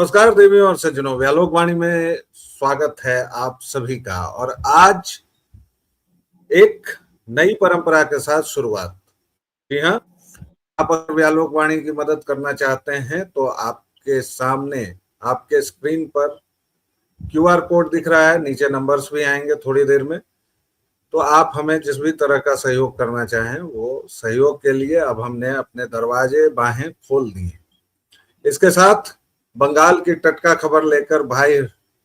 नमस्कार देवियों और सज्जनों, व्यालोक वाणी में स्वागत है आप सभी का। और आज एक नई परंपरा के साथ शुरुआत। जी हाँ, आप अगर व्यालोक वाणी की मदद करना चाहते हैं तो आपके सामने आपके स्क्रीन पर क्यूआर कोड दिख रहा है, नीचे नंबर्स भी आएंगे थोड़ी देर में। तो आप हमें जिस भी तरह का सहयोग करना चाहें वो सहयोग के लिए अब हमने अपने दरवाजे बाहें खोल दिए। इसके साथ बंगाल की टटका खबर लेकर भाई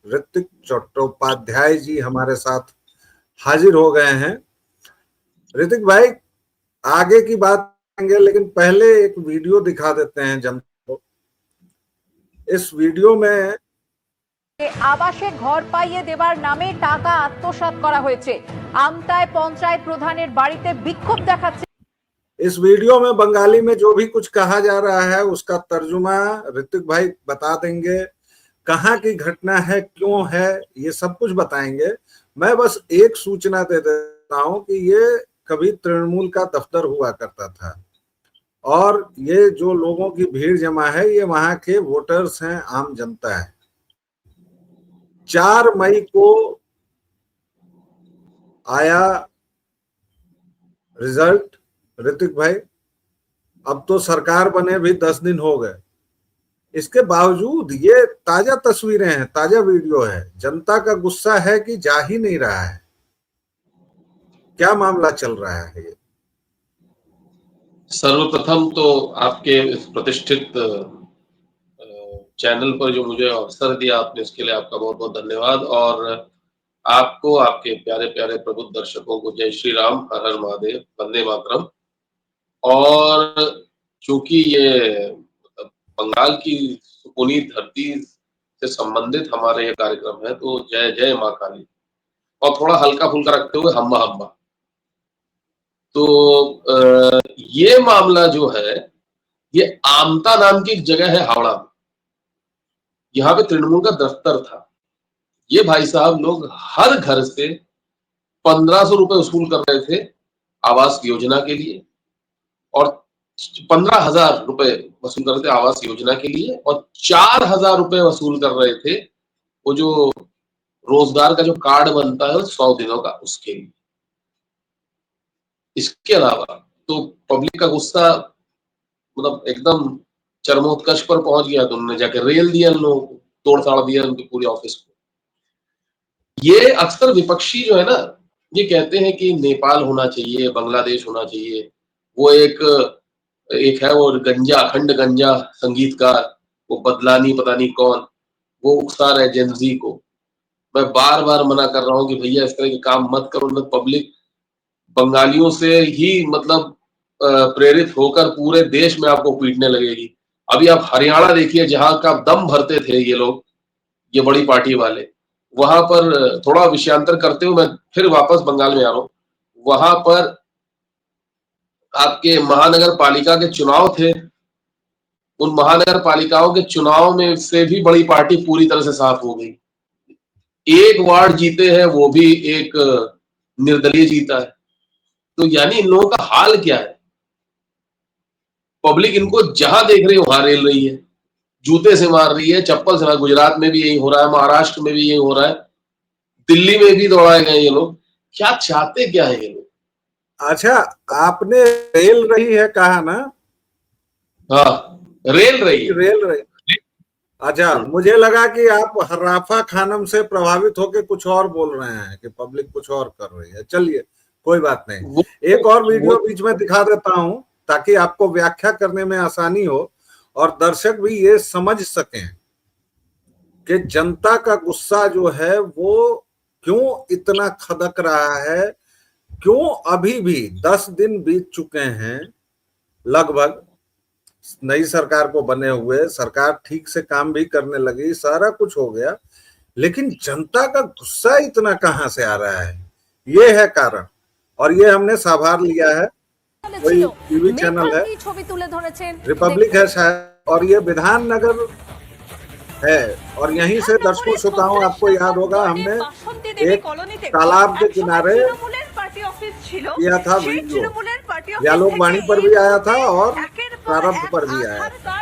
ऋतिक चट्टोपाध्याय जी हमारे साथ हाजिर हो गए हैं। ऋतिक भाई, आगे की बात करेंगे, लेकिन पहले एक वीडियो दिखा देते हैं जनता को। इस वीडियो में आवासे घर पाइये देवार नामे टाका आत्मसात करा হয়েছে। আমতায় पंचायत प्रधानेर बाड़ीते विक्षोभ देखाচ্ছে। इस वीडियो में बंगाली में जो भी कुछ कहा जा रहा है उसका तर्जुमा ऋतिक भाई बता देंगे। कहाँ की घटना है, क्यों है, ये सब कुछ बताएंगे। मैं बस एक सूचना दे देता हूं कि ये कभी तृणमूल का दफ्तर हुआ करता था और ये जो लोगों की भीड़ जमा है ये वहां के वोटर्स हैं, आम जनता है। 4 मई को आया रिजल्ट। ऋतिक भाई, अब तो सरकार बने भी 10 दिन हो गए, इसके बावजूद ये ताजा तस्वीरें हैं, ताजा वीडियो है। जनता का गुस्सा है कि जा ही नहीं रहा है। क्या मामला चल रहा है ये? सर्वप्रथम तो आपके इस प्रतिष्ठित चैनल पर जो मुझे अवसर दिया आपने, इसके लिए आपका बहुत बहुत धन्यवाद। और आपको, आपके प्यारे प्यारे प्रबुद्ध दर्शकों को जय श्री राम, हर हर महादेव, वंदे मातरम। और चूंकि ये बंगाल की सुपुनी धरती से संबंधित हमारे ये कार्यक्रम है, तो जय जय माँ काली और थोड़ा हल्का फुल्का रखते हुए हम्मा हम्मा। तो ये मामला जो है, ये आमता नाम की एक जगह है हावड़ा में, यहाँ पे तृणमूल का दफ्तर था। ये भाई साहब लोग हर घर से 1500 रुपए वसूल कर रहे थे आवास योजना के लिए, और 15,000 रुपए वसूल कर रहे थे आवास योजना के लिए, और 4,000 रुपए वसूल कर रहे थे वो जो रोजगार का जो कार्ड बनता है 100 दिनों का, उसके लिए। इसके अलावा तो पब्लिक का गुस्सा मतलब एकदम चरमोत्कर्ष पर पहुंच गया, तो उन्होंने जाके रेल दिया, इन लोगों को तोड़ ताड़ दिया उनके पूरे ऑफिस को। ये अक्सर विपक्षी जो है ना, ये कहते हैं कि नेपाल होना चाहिए, बांग्लादेश होना चाहिए। वो एक है वो गंजा, अखंड गंजा संगीतकार, वो बदलानी पता नहीं कौन, वो उकसा रहे जेनजी को। मैं बार बार मना कर रहा हूँ कि भैया इस तरह के काम मत करो, न पब्लिक बंगालियों से ही मतलब प्रेरित होकर पूरे देश में आपको पीटने लगेगी। अभी आप हरियाणा देखिए, जहां का दम भरते थे ये लोग, ये बड़ी पार्टी वाले, वहां पर थोड़ा विषयांतर करते हुए मैं फिर वापस बंगाल में आ रहा हूँ। वहां पर आपके महानगर पालिका के चुनाव थे, उन महानगर पालिकाओं के चुनाव में से भी बड़ी पार्टी पूरी तरह से साफ हो गई। एक वार्ड जीते हैं, वो भी एक निर्दलीय जीता है। तो यानी इन लोगों का हाल क्या है? पब्लिक इनको जहां देख रही है वहां रेल रही है, जूते से मार रही है, चप्पल से मार। गुजरात में भी यही हो रहा है, महाराष्ट्र में भी यही हो रहा है, दिल्ली में भी दौड़ाए गए ये लोग। क्या चाहते क्या है ये लोग? अच्छा, आपने रेल रही है कहा ना? हाँ, रेल रही है। रेल रही। अच्छा, मुझे लगा कि आप हर्राफा खानम से प्रभावित होकर कुछ और बोल रहे हैं कि पब्लिक कुछ और कर रही है। चलिए, कोई बात नहीं। एक और वीडियो बीच में दिखा देता हूं ताकि आपको व्याख्या करने में आसानी हो और दर्शक भी ये समझ सकें कि जनता का गुस्सा जो है वो क्यों इतना खदक रहा है, क्यों अभी भी 10 दिन बीत चुके हैं लगभग नई सरकार को बने हुए। सरकार ठीक से काम भी करने लगी, सारा कुछ हो गया, लेकिन जनता का गुस्सा इतना कहां से आ रहा है? ये है कारण। और ये हमने साभार लिया है, कोई टीवी चैनल है, रिपब्लिक है शायद, और ये विधाननगर है। और यहीं से दर्शकों श्रोताओं आपको याद होगा, हमने एक तालाब के किनारे किया था वीडियो, व्यालोक वाणी पर भी आया था और प्रारंभ पर भी आया था।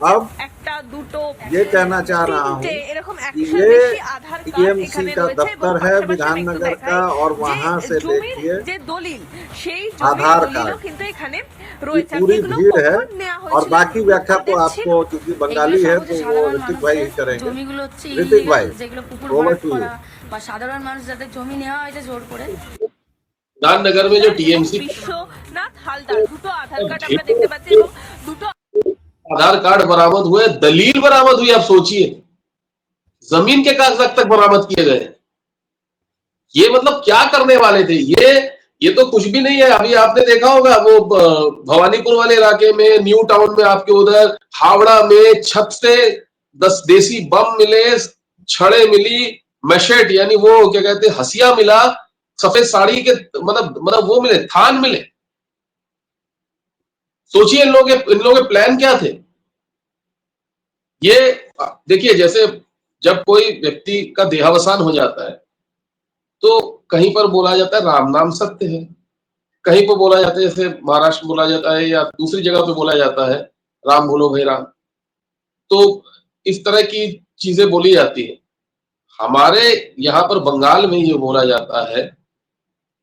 अब ये कहना चाह रहा हूँ कि ये टीएमसी का दफ्तर है विधाननगर का, और वहां से देखिए आधार कार्ड की पूरी भीड़ है। और बाकी व्याख्या तो आपको, क्योंकि बंगाली है तो वो ऋतिक भाई ही करेंगे। ऋतिक भाई, ओवर टू यू। সাধারণ মানুষ যাদের জমি নেওয়া হয়েছে জোর করে विधाननगर में जो टीएमसी आधार कार्ड बरामद हुए, दलील बरामद हुई। आप सोचिए, जमीन के कागजात तक बरामद किए गए। ये मतलब क्या करने वाले थे ये तो कुछ भी नहीं है। अभी आपने देखा होगा वो भवानीपुर वाले इलाके में, न्यू टाउन में, आपके उधर हावड़ा में छत से 10 देसी बम मिले, छड़े मिली, मैशेट यानी वो क्या कहते हैं हसिया मिला, सफेद साड़ी के मतलब वो मिले, थान मिले। सोचिए इन लोगों के प्लान क्या थे। ये देखिए, जैसे जब कोई व्यक्ति का देहावसान हो जाता है तो कहीं पर बोला जाता है राम नाम सत्य है, कहीं पर बोला जाता है, जैसे महाराष्ट्र में बोला जाता है या दूसरी जगह पे बोला जाता है राम बोलो भाई राम। तो इस तरह की चीजें बोली जाती है। हमारे यहाँ पर बंगाल में ये बोला जाता है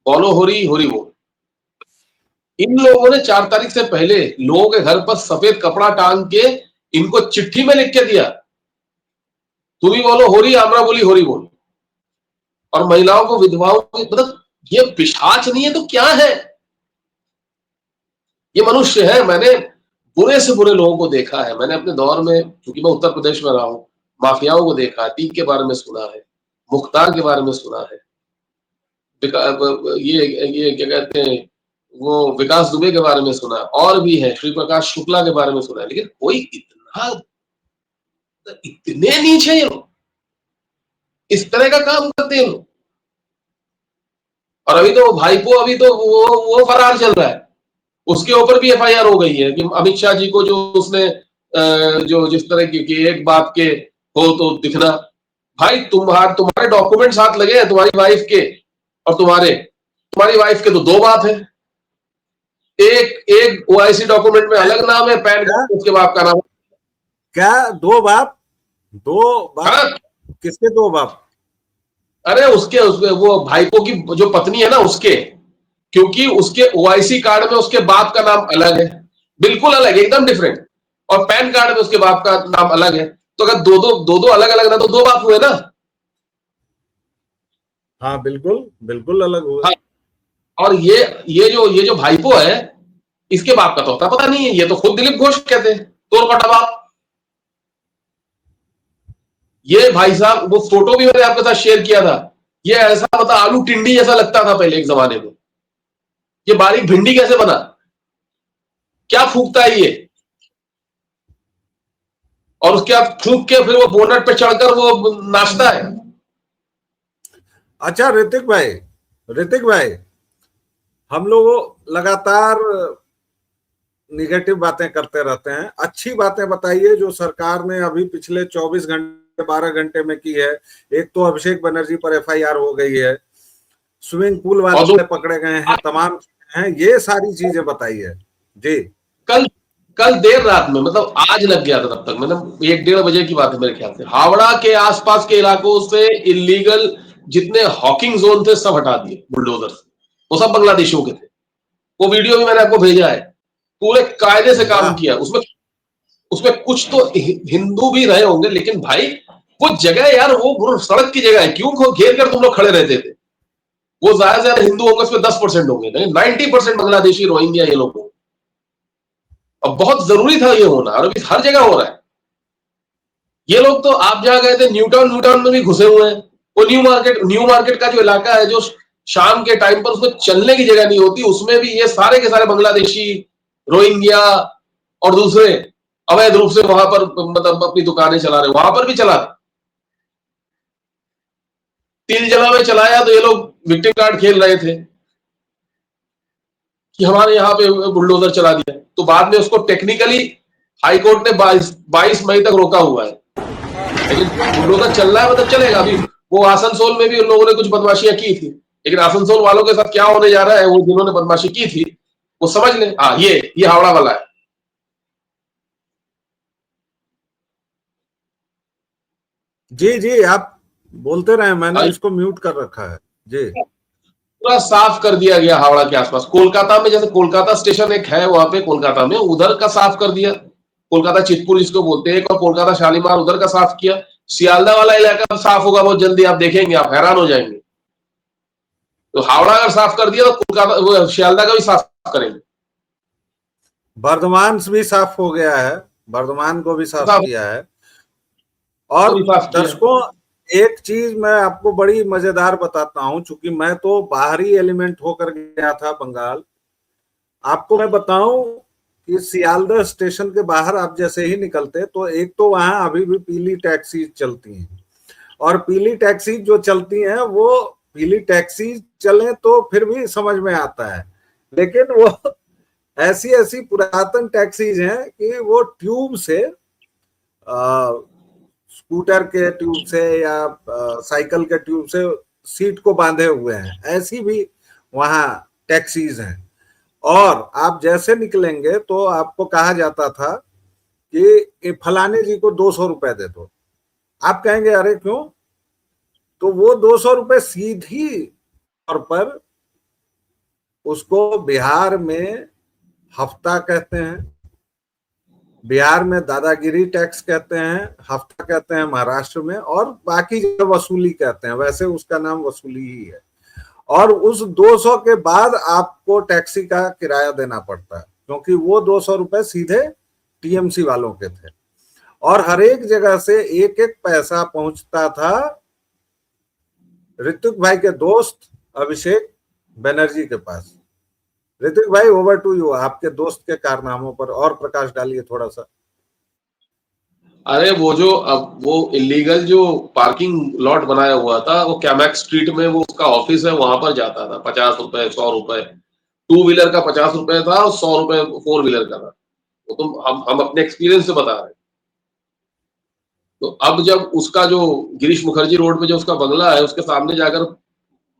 बोलो होरी होरी बोल। इन लोगों ने 4 तारीख से पहले लोगों के घर पर सफेद कपड़ा टांग के इनको चिट्ठी में लिख के दिया, तुम ही बोलो होरी, आमरा बोली होरी बोल। और महिलाओं को, विधवाओं को, मतलब ये पिशाच नहीं है तो क्या है? ये मनुष्य है। मैंने बुरे से बुरे लोगों को देखा है। मैंने अपने दौर में, क्योंकि मैं उत्तर प्रदेश में रहा हूं, माफियाओं को देखा, तीक के बारे में सुना है, मुख्तार के बारे में सुना है, ये क्या कहते हैं वो विकास दुबे के बारे में सुना, और भी है, श्री प्रकाश शुक्ला के बारे में सुना है। लेकिन कोई इतने नीचे ये लोग इस तरह का काम करते हैं लोग। और अभी तो भाईपो, अभी तो वो फरार चल रहा है। उसके ऊपर भी एफआईआर हो गई है कि अमित शाह जी को जो उसने जो जिस तरह की एक बात के हो तो दिखना। भाई तुम्हारे डॉक्यूमेंट साथ लगे हैं, तुम्हारी वाइफ के और तुम्हारी वाइफ के तो 2 बाप है। एक ओआईसी डॉक्यूमेंट में अलग नाम है, पैन कार्ड उसके बाप का नाम क्या 2 बाप? 2 बाप? हाँ? किसके 2 बाप? अरे उसके वो भाईपो की जो पत्नी है ना उसके, क्योंकि उसके ओआईसी कार्ड में उसके बाप का नाम अलग है, बिल्कुल अलग, एकदम डिफरेंट, और पैन कार्ड में उसके बाप का नाम अलग है। तो अगर दो अलग अलग ना, तो 2 बाप हुए ना। हाँ बिल्कुल अलग हुए। हाँ। और ये जो भाईपो है, इसके बाप का तो पता नहीं है। ये तो खुद दिलीप घोष कहते हैं तोड़ कटा बाप। ये भाई साहब, वो फोटो भी मैंने आपके साथ शेयर किया था। ये ऐसा मतलब आलू टिंडी जैसा लगता था पहले एक जमाने में। ये बारीक भिंडी कैसे बना? क्या फूकता है ये? और उसके बाद फूक के फिर वो बोनट पे चढ़कर वो नाचता है। अच्छा ऋतिक भाई, हम लोग लगातार निगेटिव बातें करते रहते हैं। अच्छी बातें बताइए जो सरकार ने अभी पिछले 24 घंटे 12 घंटे में की है। एक तो अभिषेक बनर्जी पर एफआईआर हो गई है, स्विमिंग पूल वाले पकड़े गए हैं, तमाम हैं, ये सारी चीजें बताइए जी। कल देर रात में, मतलब आज लग गया था, तब तक मतलब 1-1:30 बजे की बात है मेरे ख्याल से, हावड़ा के आसपास के इलाकों से इलीगल जितने हॉकिंग जोन थे सब हटा दिए बुलडोजर से। वो सब बांग्लादेशियों के थे। वो वीडियो भी मैंने आपको भेजा है। पूरे कायदे से काम किया। उसमें कुछ तो हिंदू भी रहे होंगे, लेकिन भाई वो जगह यार, वो सड़क की जगह है, क्यों घेर कर तुम लोग खड़े रहते थे? वो ज्यादा से ज्यादा हिंदू होंगे, उसमें 10% होंगे, लेकिन 90% बांग्लादेशी, रोहिंग्या ये लोग। अब बहुत जरूरी था ये होना, और अभी हर जगह हो रहा है। ये लोग तो, आप जहां गए थे न्यू टाउन में भी घुसे हुए हैं। वो न्यू मार्केट का जो इलाका है, जो शाम के टाइम पर उसमें चलने की जगह नहीं होती, उसमें भी ये सारे के सारे बांग्लादेशी, रोहिंग्या और दूसरे अवैध रूप से वहां पर मतलब अपनी दुकानें चला रहे। वहां पर भी चला, तिलजला में चलाया तो ये लोग विक्टिम कार्ड खेल रहे थे कि हमारे यहाँ पे बुलडोजर चला दिया। तो बाद में उसको टेक्निकली हाईकोर्ट ने 22 मई तक रोका हुआ है, लेकिन बुलडोजर चल रहा है, मतलब चलेगा। अभी वो आसनसोल में भी उन लोगों ने कुछ बदमाशियां की थी, लेकिन आसनसोल वालों के साथ क्या होने जा रहा है, वो जिन्होंने बदमाशी की थी वो समझ लें। हाँ, ये हावड़ा वाला है। जी जी, आप बोलते रहे, मैंने भाई इसको म्यूट कर रखा है जी। पूरा साफ कर दिया गया हावड़ा के आसपास। कोलकाता में जैसे कोलकाता स्टेशन एक है वहां पे कोलकाता में, उधर का साफ कर दिया, कोलकाता चितपुर जिसको बोलते हैं, एक और कोलकाता शालीमार उधर का साफ किया। सियालदा वाला इलाका साफ होगा बहुत जल्दी, आप देखेंगे, आप हैरान हो जाएंगे। तो हावड़ा अगर साफ कर दिया तो कोलकाता वो सियालदा का भी साफ करेंगे। बर्धमान भी साफ हो गया है, बर्धमान को भी साफ साफ किया है। और साफ किया। दर्शकों, एक चीज मैं आपको बड़ी मजेदार बताता हूं, चूंकि मैं तो बाहरी एलिमेंट होकर गया था बंगाल। आपको मैं बताऊं कि सियालदह स्टेशन के बाहर आप जैसे ही निकलते तो एक तो वहां अभी भी पीली टैक्सी चलती हैं, और पीली टैक्सी जो चलती हैं वो पीली टैक्सी चले तो फिर भी समझ में आता है, लेकिन वो ऐसी ऐसी पुरातन टैक्सीज हैं कि वो ट्यूब से, स्कूटर के ट्यूब से या साइकिल के ट्यूब से सीट को बांधे हुए हैं, ऐसी भी वहां टैक्सीज हैं। और आप जैसे निकलेंगे तो आपको कहा जाता था कि फलाने जी को 200 रुपए दे दो। आप कहेंगे अरे क्यों? तो वो 200 रुपए सीधी तौर पर उसको बिहार में हफ्ता कहते हैं, बिहार में दादागिरी टैक्स कहते हैं, हफ्ता कहते हैं महाराष्ट्र में, और बाकी जगह वसूली कहते हैं, वैसे उसका नाम वसूली ही है। और उस 200 के बाद आपको टैक्सी का किराया देना पड़ता है, क्योंकि वो 200 रुपए सीधे टीएमसी वालों के थे। और हर एक जगह से एक एक पैसा पहुंचता था ऋतिक भाई के दोस्त अभिषेक बनर्जी के पास। ऋतिक भाई, ओवर टू यू, आपके दोस्त के कारनामों पर और प्रकाश डालिए थोड़ा सा। अरे वो जो अब वो इलीगल जो पार्किंग लॉट बनाया हुआ था, वो कैमैक स्ट्रीट में वो उसका ऑफिस है, वहां पर जाता था 50 रुपए 100 रुपए, टू व्हीलर का 50 रुपए था और 100 रुपए फोर व्हीलर का था। वो तुम हम अपने एक्सपीरियंस से बता रहे हैं। तो अब जब उसका जो गिरीश मुखर्जी रोड पे जो उसका बंगला है, उसके सामने जाकर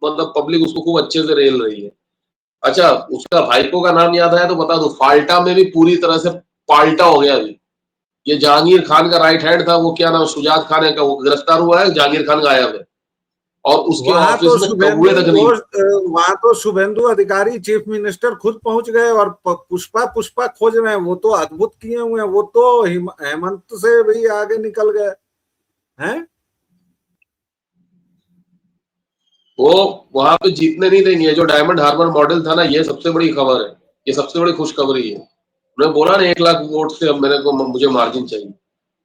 मतलब पब्लिक उसको खूब अच्छे से रेल रही है। अच्छा, उसका भाईपो का नाम याद आया तो बता दो, फाल्टा में भी पूरी तरह से पाल्टा हो गया अभी। ये जहांगीर खान का राइट हैंड था, वो क्या नाम, शुजात खान है का, वो गिरफ्तार हुआ है, जहांगीर खान गायब है। और उसके ऑफिस में कौए तक नहीं। वहां तो शुभेंदु अधिकारी चीफ मिनिस्टर खुद पहुंच गए और पुष्पा पुष्पा खोज रहे हैं। वो तो अद्भुत किए हुए हैं, वो तो हेमंत से भी आगे निकल गए हैं। वो वहां पे जीतने नहीं देंगे। जो डायमंड हार्बर मॉडल था ना, ये सबसे बड़ी खबर है, ये सबसे बड़ी खुशखबरी है। उन्होंने बोला ना 1 लाख वोट से अब मुझे मार्जिन चाहिए।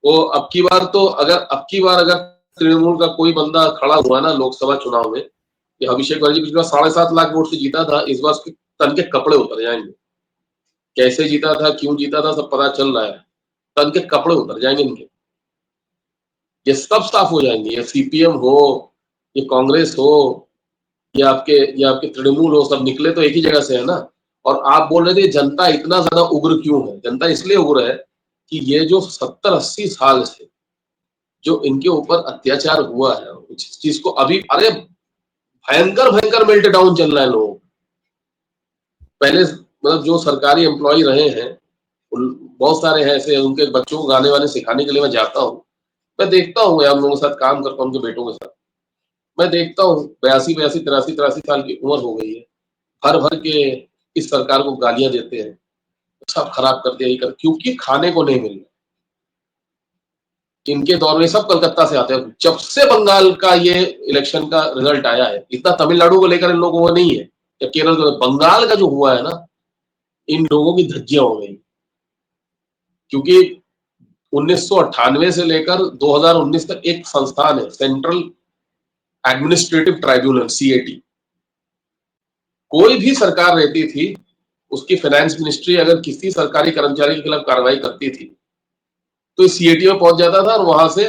वो अब की बार तो अगर तृणमूल का कोई बंदा खड़ा हुआ ना लोकसभा चुनाव में, कि अभिषेक बनर्जी पिछली बार 7.5 लाख वोट से जीता था, इस बार उसके तन के कपड़े उतर जाएंगे। कैसे जीता था, क्यों जीता था, सब पता चल रहा है। तन के कपड़े उतर जाएंगे इनके, ये सब साफ हो जाएंगे। ये सीपीएम हो, ये कांग्रेस हो, ये आपके तृणमूल हो, सब निकले तो एक ही जगह से है ना। और आप बोल रहे थे जनता इतना ज्यादा उग्र क्यों है? जनता इसलिए उग्र है कि ये जो 70-80 साल से जो इनके ऊपर अत्याचार हुआ है, उस चीज को अभी, अरे भयंकर भयंकर मेल्ट डाउन चल रहा है लोग। पहले मतलब जो सरकारी एम्प्लॉय रहे हैं, बहुत सारे हैं ऐसे, उनके बच्चों को गाने वाने सिखाने के लिए मैं जाता हूँ, मैं देखता हूँ, हम लोगों के साथ काम करता हूँ, उनके बेटों के साथ मैं देखता हूँ, 82 83 साल की उम्र हो गई है, भर भर के इस सरकार को गालियां देते हैं, सब खराब कर दिया, क्योंकि खाने को नहीं मिल रहा। इनके दौर में सब कलकत्ता से आते हैं। जब से बंगाल का ये इलेक्शन का रिजल्ट आया है, इतना तमिलनाडु को लेकर इन लोगों को नहीं है, या केरल को, बंगाल का जो हुआ है ना, इन लोगों की धज्जियां हो गई। क्योंकि 1998 से लेकर 2019 तक एक संस्थान है, सेंट्रल एडमिनिस्ट्रेटिव ट्राइब्यूनल, सीएटी। कोई भी सरकार रहती थी, उसकी फाइनेंस मिनिस्ट्री अगर किसी सरकारी कर्मचारी के खिलाफ कार्रवाई करती थी तो इस सीएटी में पहुंच जाता था और वहां से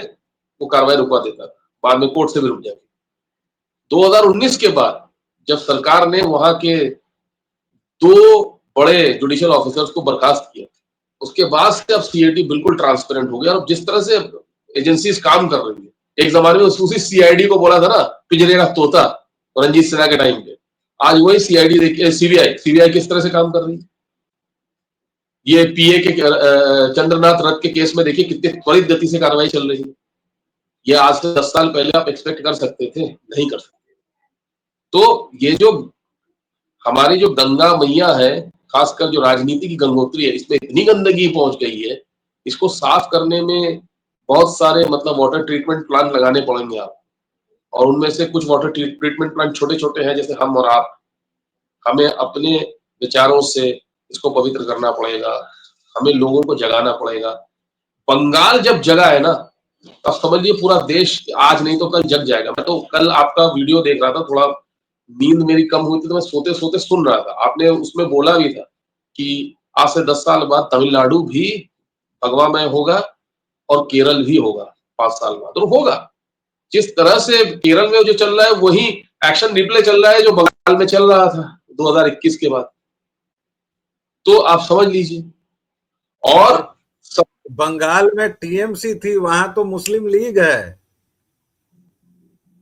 वो कार्रवाई रुकवा देता था, बाद में कोर्ट से भी रुक जाती। 2019 के बाद जब सरकार ने वहां के 2 बड़े जुडिशियल ऑफिसर्स को बर्खास्त किया, उसके बाद से अब सीएटी बिल्कुल ट्रांसपेरेंट हो गया। और जिस तरह से एजेंसीज काम कर रही है, एक जमाने में उसी सीआईडी को बोला था ना पिंजरे का तोता, रंजीत सिन्हा के टाइम पे, आज वही सीआईडी देखिए, सीबीआई किस तरह से काम कर रही है। ये पीए के चंद्रनाथ रथ के केस में देखिए कितनी त्वरित गति से कार्रवाई चल रही है। ये आज से 10 साल पहले आप एक्सपेक्ट कर सकते थे? नहीं कर सकते। तो ये जो हमारी जो गंगा मैया है, खासकर जो राजनीति की गंगोत्री है, इसमें इतनी गंदगी पहुंच गई है, इसको साफ करने में बहुत सारे मतलब वाटर ट्रीटमेंट प्लांट लगाने पड़ेंगे आप, और उनमें से कुछ वाटर ट्रीटमेंट प्लांट छोटे-छोटे हैं, जैसे हम और आप। हमें अपने विचारों से इसको पवित्र करना पड़ेगा, हमें लोगों को जगाना पड़ेगा। बंगाल जब जगा है ना, तब समझिए पूरा देश आज नहीं तो कल जग जाएगा। मैं तो कल आपका वीडियो देख रहा था, थोड़ा नींद मेरी कम हुई थी तो मैं सोते-सोते सुन रहा था। आपने उसमें बोला भी था कि आज से 10 साल बाद तमिलनाडु भी भगवामय होगा और केरल भी होगा 5 साल बाद, और होगा। जिस तरह से केरल में जो चल रहा है वही एक्शन रिप्ले चल रहा है जो बंगाल में चल रहा था 2021 के बाद। तो आप समझ लीजिए। और बंगाल में टीएमसी थी, वहां तो मुस्लिम लीग है।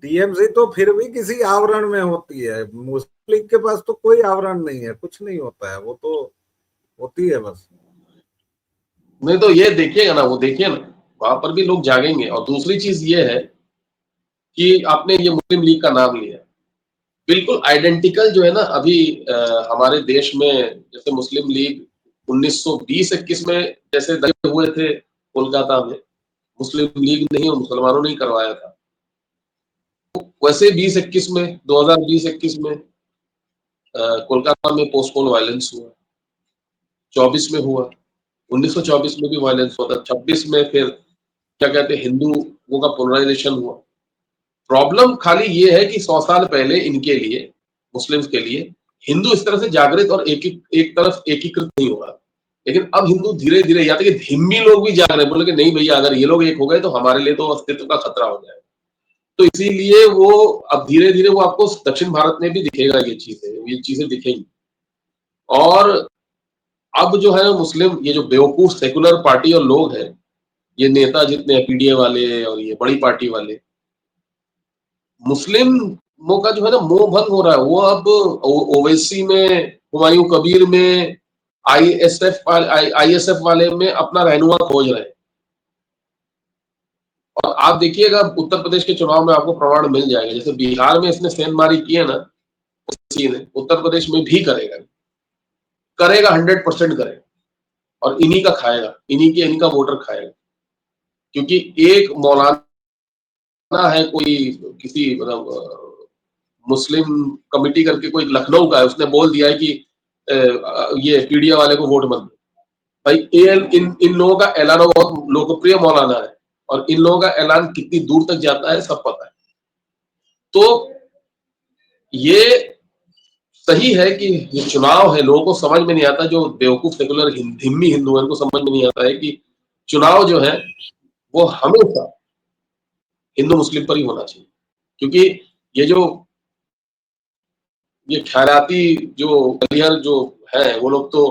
टीएमसी तो फिर भी किसी आवरण में होती है, मुस्लिम लीग के पास तो कोई आवरण नहीं है, कुछ नहीं होता है, वो तो होती है बस। नहीं तो ये देखिएगा ना, वो देखिए ना, वहां पर भी लोग जागेंगे। और दूसरी चीज ये है कि आपने ये मुस्लिम लीग का नाम लिया, बिल्कुल आइडेंटिकल जो है ना अभी हमारे देश में, जैसे मुस्लिम लीग 1920-21 में जैसे दंगे हुए थे कोलकाता में, मुस्लिम लीग नहीं और मुसलमानों ने ही करवाया था, वैसे 20-21 में 2020-21 में कोलकाता में पोस्टपोन वायलेंस हुआ, 24 में हुआ, 1924 में भी वायलेंस हुआ था, 26 में फिर क्या कहते हैं हिंदुओं का पोलराइजेशन हुआ। प्रॉब्लम खाली ये है कि 100 साल पहले इनके लिए, मुस्लिम्स के लिए, हिंदू इस तरह से जागृत और एक तरफ एकीकृत नहीं हो रहा। लेकिन अब हिंदू धीरे धीरे, या तो कि धिम्मी लोग भी जाग रहे हैं, बोले कि नहीं भैया अगर ये लोग एक हो गए तो हमारे लिए तो अस्तित्व का खतरा हो जाएगा। तो इसीलिए वो अब धीरे धीरे वो आपको दक्षिण भारत में भी दिखेगा, ये चीजें दिखेंगी। और अब जो है मुस्लिम, ये जो बेवकूफ सेकुलर पार्टी और लोग हैं, ये नेता जितने पीडीए वाले और ये बड़ी पार्टी वाले, मुस्लिमों का जो है ना मोह भंग हो रहा है। वो अब ओवैसी में, हुमायूं कबीर में, आईएसएफ वाले में अपना रहनुमा खोज रहे हैं। और आप देखिएगा उत्तर प्रदेश के चुनाव में आपको प्रमाण मिल जाएगा। जैसे बिहार में इसने सेंधमारी की है ना, उसी ने उत्तर प्रदेश में भी करेगा 100% करेगा, और इन्हीं का खाएगा, इन्हीं का वोटर खाएगा। क्योंकि एक मौलाना है, कोई किसी मतलब मुस्लिम कमिटी करके कोई लखनऊ का है, उसने बोल दिया है कि ये पीडीए वाले को वोट मत दो। भाई इन लोगों का ऐलान बहुत लोकप्रिय मौलाना है, और इन लोगों का ऐलान कितनी दूर तक जाता है सब पता है। तो ये सही है कि ये चुनाव है, लोगों को समझ में नहीं आता, जो बेवकूफ सेकुलर धिम्मी हिंदू है उनको समझ में नहीं आता है कि चुनाव जो है वो हमेशा हिंदू मुस्लिम पर ही होना चाहिए। क्योंकि ये जो ये खैराती जो कलियर जो है, वो लोग तो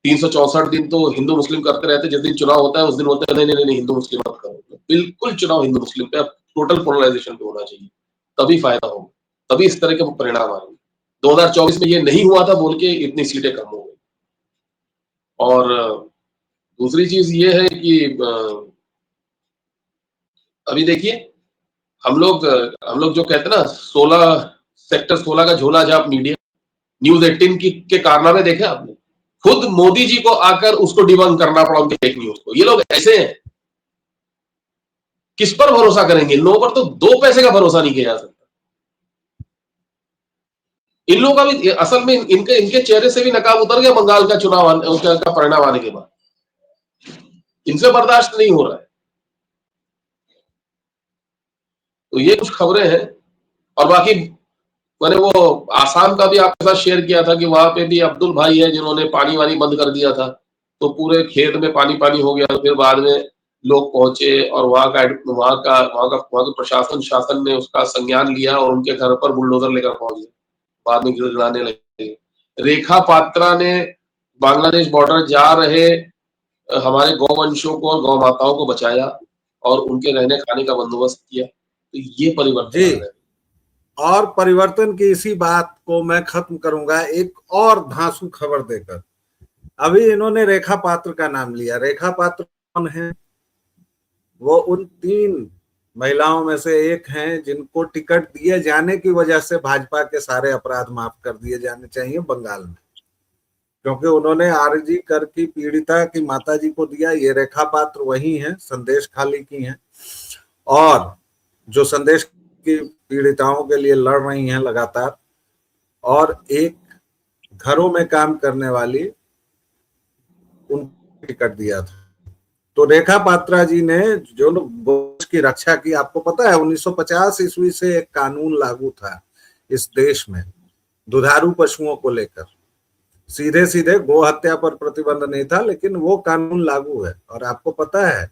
364 दिन तो हिंदू मुस्लिम करते रहते हैं। जिस दिन चुनाव होता है उस दिन बोलते हैं नहीं नहीं नहीं हिंदू मुस्लिम मत करो। बिल्कुल चुनाव हिंदू मुस्लिम पे टोटल पोलराइजेशन पे होना चाहिए, तभी फायदा होगा, तभी इस तरह के परिणाम आएंगे। 2024 में ये नहीं हुआ था बोल के इतनी सीटें कम हो गई। और दूसरी चीज ये है कि अभी देखिए हम लोग जो कहते हैं ना 16 का झोला झाप मीडिया, न्यूज 18 के कारनामे देखे आपने? खुद मोदी जी को आकर उसको डिबंक करना पड़ा उनके फेक न्यूज को। ये लोग ऐसे हैं, किस पर भरोसा करेंगे? इन लोगों पर तो 2 पैसे का भरोसा नहीं किया जा सकता। इन लोगों का भी असल में इनके चेहरे से भी नकाब उतर गया बंगाल का चुनाव का परिणाम आने के बाद। इनसे बर्दाश्त नहीं हो रहा है। तो ये कुछ खबरें हैं। और बाकी मैंने वो आसाम का भी आपके साथ शेयर किया था कि वहां पे भी अब्दुल भाई है जिन्होंने पानी वानी बंद कर दिया था, तो पूरे खेत में पानी पानी हो गया। फिर बाद में लोग पहुंचे और वहां का प्रशासन शासन ने उसका संज्ञान लिया और उनके घर पर बुलडोजर लेकर पहुंच गए, बाद में गिड़गिड़ाने लगे। रेखा पात्रा ने बांग्लादेश बॉर्डर जा रहे हमारे गौवंशों को और गौ माताओं को बचाया और उनके रहने खाने का बंदोबस्त किया। तो ये परिवर्तन आ रहा है। और परिवर्तन की इसी बात को मैं खत्म करूंगा एक और धांसू खबर देकर। अभी इन्होंने रेखा पात्र का नाम लिया। रेखा पात्र कौन है? वो उन 3 महिलाओं में से एक हैं जिनको टिकट दिए जाने की वजह से भाजपा के सारे अपराध माफ कर दिए जाने चाहिए बंगाल में, क्योंकि उन्होंने आरजी कर की पीड़िता की माताजी को दिया। ये रेखा पात्र वही हैं, संदेश खाली की हैं, और जो संदेश की पीड़िताओं के लिए लड़ रही हैं लगातार, और एक घरों में काम करने वाली, उनको टिकट दिया था। तो रेखा पात्रा जी ने जो गोश की रक्षा की, आपको पता है 1950 ईस्वी से एक कानून लागू था इस देश में दुधारू पशुओं को लेकर। सीधे सीधे गो हत्या पर प्रतिबंध नहीं था, लेकिन वो कानून लागू है। और आपको पता है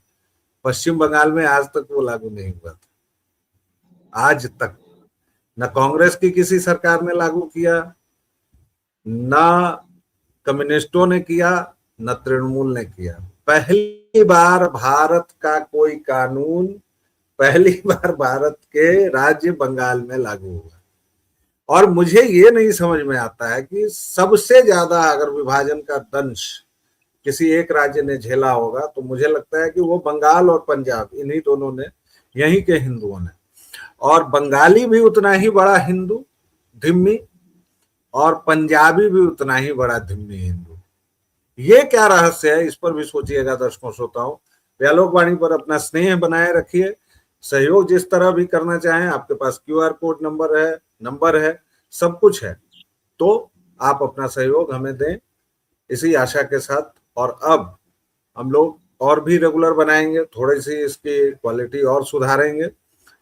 पश्चिम बंगाल में आज तक वो लागू नहीं हुआ था। आज तक न कांग्रेस की किसी सरकार ने लागू किया, न कम्युनिस्टों ने किया, न तृणमूल ने किया। पहली बार भारत का कोई कानून पहली बार भारत के राज्य बंगाल में लागू हुआ। और मुझे ये नहीं समझ में आता है कि सबसे ज्यादा अगर विभाजन का दंश किसी एक राज्य ने झेला होगा तो मुझे लगता है कि वो बंगाल और पंजाब, इन्हीं दोनों ने, यहीं के हिंदुओं ने। और बंगाली भी उतना ही बड़ा हिंदू धिम्मी, और पंजाबी भी उतना ही बड़ा धिम्मी हिंदू। ये क्या रहस्य है, इस पर भी सोचिएगा दर्शकों श्रोताओं। व्यालोक वाणी पर अपना स्नेह बनाए रखिए। सहयोग जिस तरह भी करना चाहें, आपके पास QR कोड नंबर है, सब कुछ है, तो आप अपना सहयोग हमें दें, इसी आशा के साथ। और अब हम लोग और भी रेगुलर बनाएंगे, थोड़ी सी इसकी क्वालिटी और सुधारेंगे।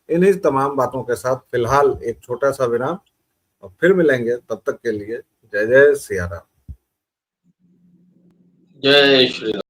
इन्हीं तमाम बातों के साथ फिलहाल एक छोटा सा विराम, और फिर मिलेंगे। तब तक के लिए जय जय सिया राम। जय श्री राम।